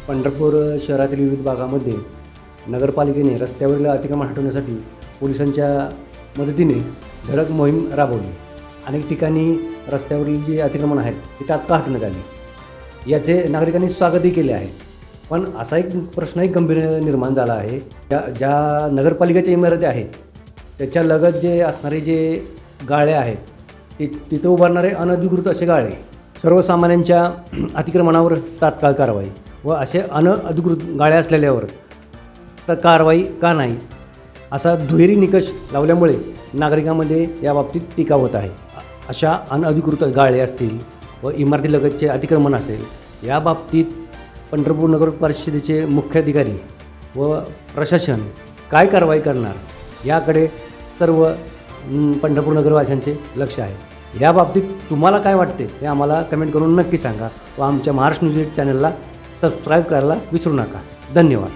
पंढरपूर शहरातील विविध भागामध्ये नगरपालिकेने रस्त्यावरील अतिक्रमण हटवण्यासाठी पोलिसांच्या मदतीने धडक मोहीम राबवली. अनेक ठिकाणी रस्त्यावरील जे अतिक्रमण आहेत ते तात्काळ हटवण्यात आली. याचे नागरिकांनी स्वागतही केले आहे. पण असा एक प्रश्नही गंभीर निर्माण झाला आहे. ज्या नगरपालिकेच्या इमारती आहेत त्याच्या लगत जे असणारे जे गाळे आहेत तिथं उभारणारे अनधिकृत असे गाळे, सर्वसामान्यांच्या अतिक्रमणावर तात्काळ कारवाई व असे अनधिकृत गाळे असलेल्यावर तर कारवाई का नाही असा दुहेरी निकष लावल्यामुळे नागरिकांमध्ये याबाबतीत टीका होत आहे. अशा अनधिकृत गाळे असतील व इमारतीलगतचे अतिक्रमण असेल, याबाबतीत पंढरपूर नगर परिषदेचे मुख्याधिकारी व प्रशासन काय कारवाई करणार याकडे सर्व पंढरपूर नगरवासियांचे लक्ष आहे. याबाबतीत तुम्हाला काय वाटते हे आम्हाला कमेंट करून नक्की सांगा व आमच्या महाराष्ट्र न्यूज 8 चॅनलला सबस्क्राईब करायला विसरू नका. धन्यवाद.